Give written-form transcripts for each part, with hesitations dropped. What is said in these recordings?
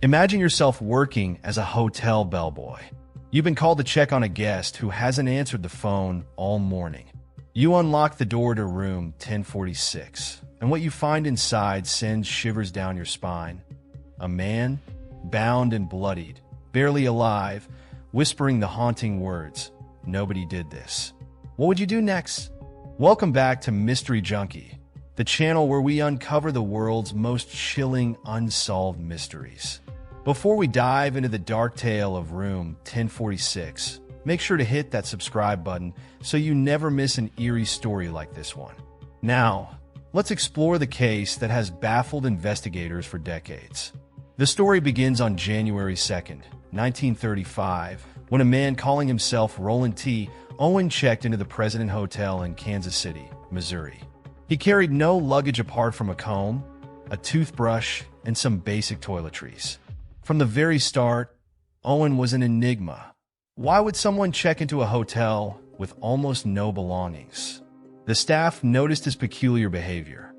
Imagine yourself working as a hotel bellboy. You've been called to check on a guest who hasn't answered the phone all morning. You unlock the door to room 1046, and what you find inside sends shivers down your spine. A man, bound and bloodied, barely alive, whispering the haunting words, "Nobody did this." What would you do next? Welcome back to Mystery Junky, the channel where we uncover the world's most chilling unsolved mysteries. Before we dive into the dark tale of room 1046, make sure to hit that subscribe button so you never miss an eerie story like this one. Now, let's explore the case that has baffled investigators for decades. The story begins on January 2nd, 1935, when a man calling himself Roland T. Owen checked into the President Hotel in Kansas City, Missouri. He carried no luggage apart from a comb, a toothbrush, and some basic toiletries. From the very start, Owen was an enigma. Why would someone check into a hotel with almost no belongings? The staff noticed his peculiar behavior.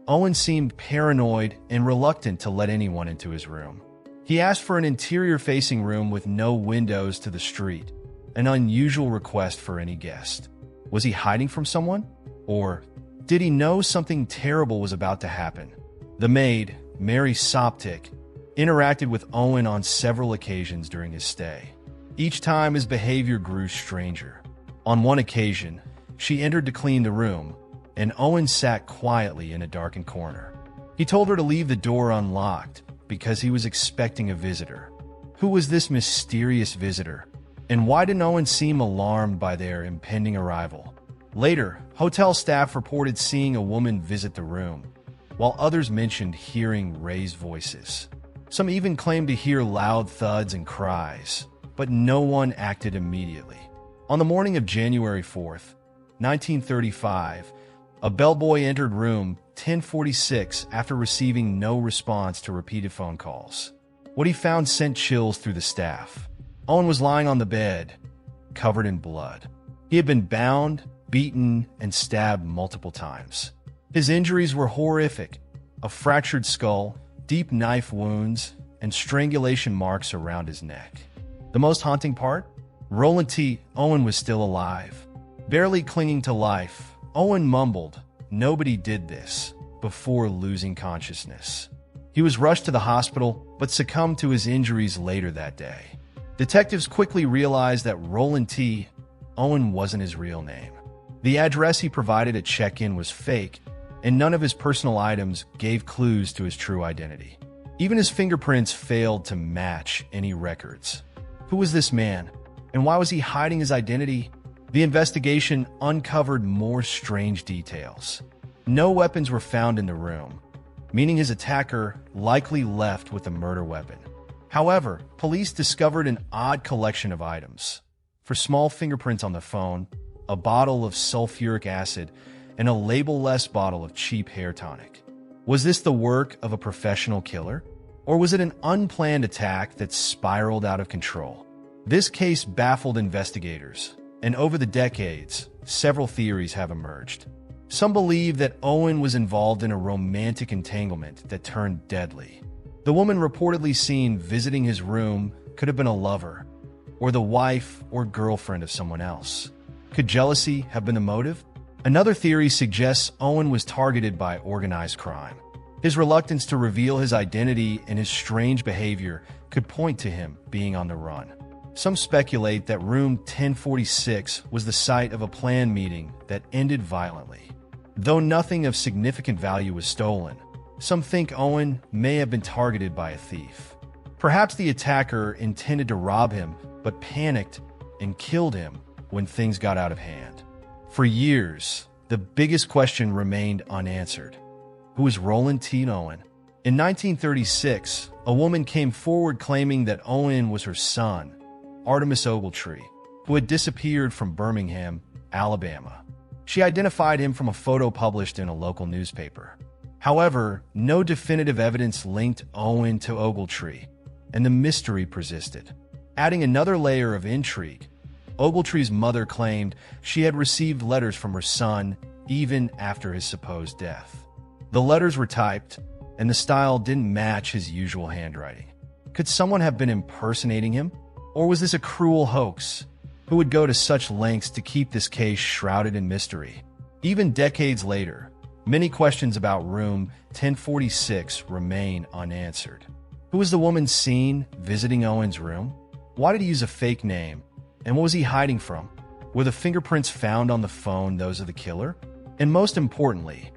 Owen seemed paranoid and reluctant to let anyone into his room. He asked for an interior-facing room with no windows to the street, an unusual request for any guest. Was he hiding from someone? Or did he know something terrible was about to happen? The maid, Mary Soptic, interacted with Owen on several occasions during his stay. Each time his behavior grew stranger. On one occasion, she entered to clean the room, and Owen sat quietly in a darkened corner. He told her to leave the door unlocked because he was expecting a visitor. Who was this mysterious visitor? And why didn't Owen seem alarmed by their impending arrival? Later, hotel staff reported seeing a woman visit the room, while others mentioned hearing raised voices. Some even claimed to hear loud thuds and cries, but no one acted immediately. On the morning of January 4th, 1935, a bellboy entered room 1046 after receiving no response to repeated phone calls. What he found sent chills through the staff. Owen was lying on the bed, covered in blood. He had been bound, beaten, and stabbed multiple times. His injuries were horrific: a fractured skull, deep knife wounds, and strangulation marks around his neck. The most haunting part? Roland T. Owen was still alive. Barely clinging to life, Owen mumbled, "Nobody did this," before losing consciousness. He was rushed to the hospital, but succumbed to his injuries later that day. Detectives quickly realized that Roland T. Owen wasn't his real name. The address he provided at check-in was fake, and none of his personal items gave clues to his true identity. Even his fingerprints failed to match any records. Who was this man, and why was he hiding his identity? The investigation uncovered more strange details. No weapons were found in the room, meaning his attacker likely left with a murder weapon. However, police discovered an odd collection of items. For small fingerprints on the phone, a bottle of sulfuric acid, and a label-less bottle of cheap hair tonic. Was this the work of a professional killer? Or was it an unplanned attack that spiraled out of control? This case baffled investigators, and over the decades, several theories have emerged. Some believe that Owen was involved in a romantic entanglement that turned deadly. The woman reportedly seen visiting his room could have been a lover, or the wife or girlfriend of someone else. Could jealousy have been the motive? Another theory suggests Owen was targeted by organized crime. His reluctance to reveal his identity and his strange behavior could point to him being on the run. Some speculate that room 1046 was the site of a planned meeting that ended violently. Though nothing of significant value was stolen, some think Owen may have been targeted by a thief. Perhaps the attacker intended to rob him, but panicked and killed him when things got out of hand. For years, the biggest question remained unanswered. Who was Roland T. Owen? In 1936, a woman came forward claiming that Owen was her son, Artemis Ogletree, who had disappeared from Birmingham, Alabama. She identified him from a photo published in a local newspaper. However, no definitive evidence linked Owen to Ogletree, and the mystery persisted. Adding another layer of intrigue, Ogletree's mother claimed she had received letters from her son even after his supposed death. The letters were typed, and the style didn't match his usual handwriting. Could someone have been impersonating him? Or was this a cruel hoax? Who would go to such lengths to keep this case shrouded in mystery? Even decades later, many questions about room 1046 remain unanswered. Who was the woman seen visiting Owen's room? Why did he use a fake name? And what was he hiding from? Were the fingerprints found on the phone those of the killer? And most importantly,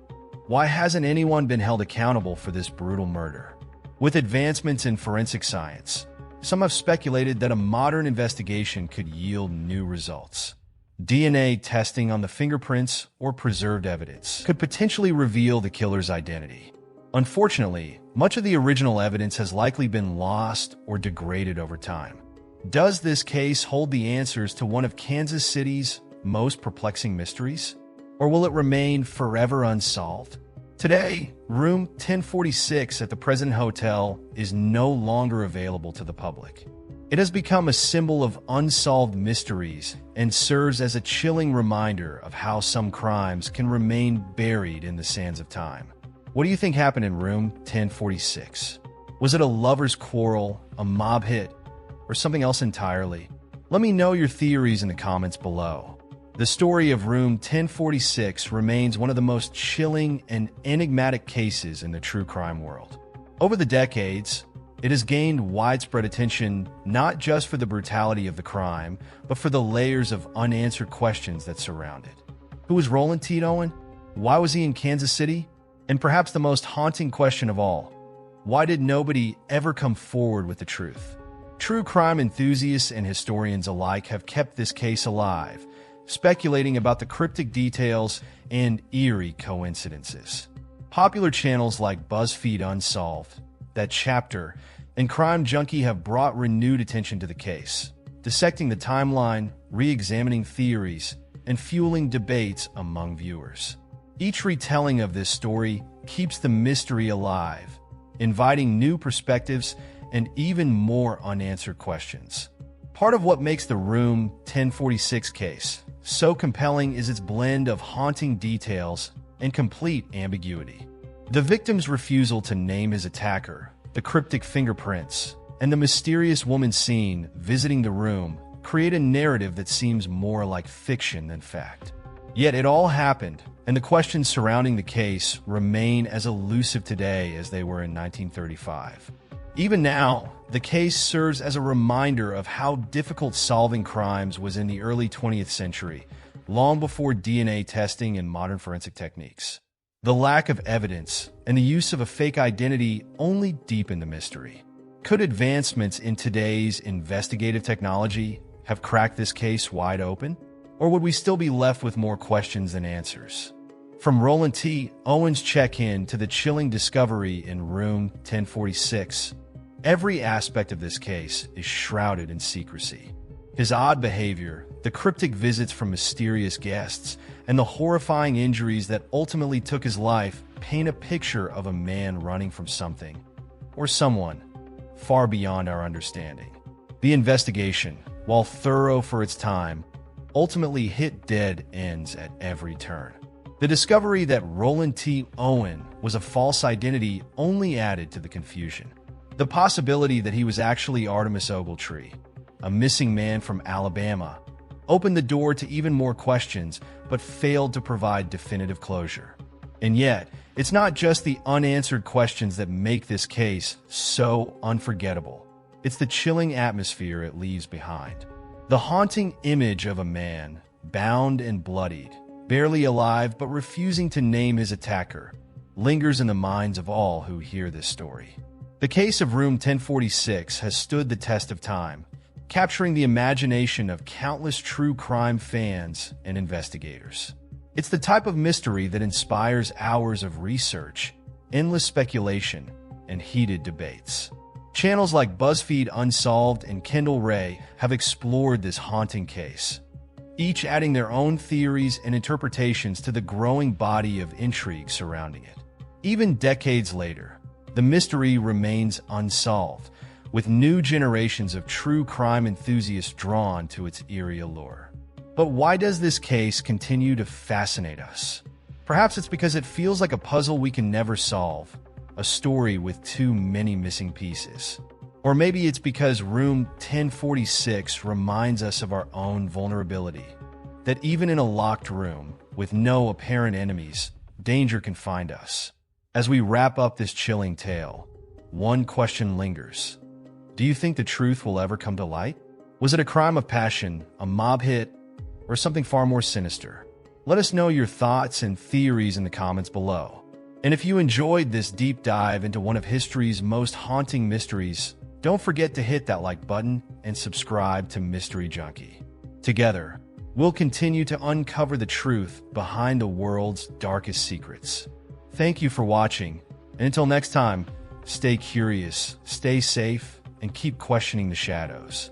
why hasn't anyone been held accountable for this brutal murder? With advancements in forensic science, some have speculated that a modern investigation could yield new results. DNA testing on the fingerprints or preserved evidence could potentially reveal the killer's identity. Unfortunately, much of the original evidence has likely been lost or degraded over time. Does this case hold the answers to one of Kansas City's most perplexing mysteries? Or will it remain forever unsolved? Today, room 1046 at the President Hotel is no longer available to the public. It has become a symbol of unsolved mysteries and serves as a chilling reminder of how some crimes can remain buried in the sands of time. What do you think happened in room 1046? Was it a lover's quarrel, a mob hit, or something else entirely? Let me know your theories in the comments below. The story of room 1046 remains one of the most chilling and enigmatic cases in the true crime world. Over the decades, it has gained widespread attention not just for the brutality of the crime, but for the layers of unanswered questions that surround it. Who was Roland T. Owen? Why was he in Kansas City? And perhaps the most haunting question of all, why did nobody ever come forward with the truth? True crime enthusiasts and historians alike have kept this case alive, speculating about the cryptic details and eerie coincidences. Popular channels like BuzzFeed Unsolved, That Chapter, and Crime Junky have brought renewed attention to the case, dissecting the timeline, re-examining theories, and fueling debates among viewers. Each retelling of this story keeps the mystery alive, inviting new perspectives and even more unanswered questions. Part of what makes the Room 1046 case so compelling is its blend of haunting details and complete ambiguity. The victim's refusal to name his attacker, the cryptic fingerprints, and the mysterious woman seen visiting the room create a narrative that seems more like fiction than fact. Yet it all happened, and the questions surrounding the case remain as elusive today as they were in 1935. Even now, the case serves as a reminder of how difficult solving crimes was in the early 20th century, long before DNA testing and modern forensic techniques. The lack of evidence and the use of a fake identity only deepen the mystery. Could advancements in today's investigative technology have cracked this case wide open? Or would we still be left with more questions than answers? From Roland T. Owen's check-in to the chilling discovery in Room 1046, every aspect of this case is shrouded in secrecy. His odd behavior, the cryptic visits from mysterious guests, and the horrifying injuries that ultimately took his life paint a picture of a man running from something, or someone, far beyond our understanding. The investigation, while thorough for its time, ultimately hit dead ends at every turn. The discovery that Roland T. Owen was a false identity only added to the confusion. The possibility that he was actually Artemis Ogletree, a missing man from Alabama, opened the door to even more questions, but failed to provide definitive closure. And yet, it's not just the unanswered questions that make this case so unforgettable. It's the chilling atmosphere it leaves behind. The haunting image of a man, bound and bloodied, barely alive but refusing to name his attacker, lingers in the minds of all who hear this story. The case of Room 1046 has stood the test of time, capturing the imagination of countless true crime fans and investigators. It's the type of mystery that inspires hours of research, endless speculation, and heated debates. Channels like BuzzFeed Unsolved and Kendall Ray have explored this haunting case, each adding their own theories and interpretations to the growing body of intrigue surrounding it. Even decades later, the mystery remains unsolved, with new generations of true crime enthusiasts drawn to its eerie allure. But why does this case continue to fascinate us? Perhaps it's because it feels like a puzzle we can never solve, a story with too many missing pieces. Or maybe it's because room 1046 reminds us of our own vulnerability, that even in a locked room with no apparent enemies, danger can find us. As we wrap up this chilling tale, one question lingers. Do you think the truth will ever come to light? Was it a crime of passion, a mob hit, or something far more sinister? Let us know your thoughts and theories in the comments below. And if you enjoyed this deep dive into one of history's most haunting mysteries, don't forget to hit that like button and subscribe to Mystery Junky. Together, we'll continue to uncover the truth behind the world's darkest secrets. Thank you for watching, and until next time, stay curious, stay safe, and keep questioning the shadows.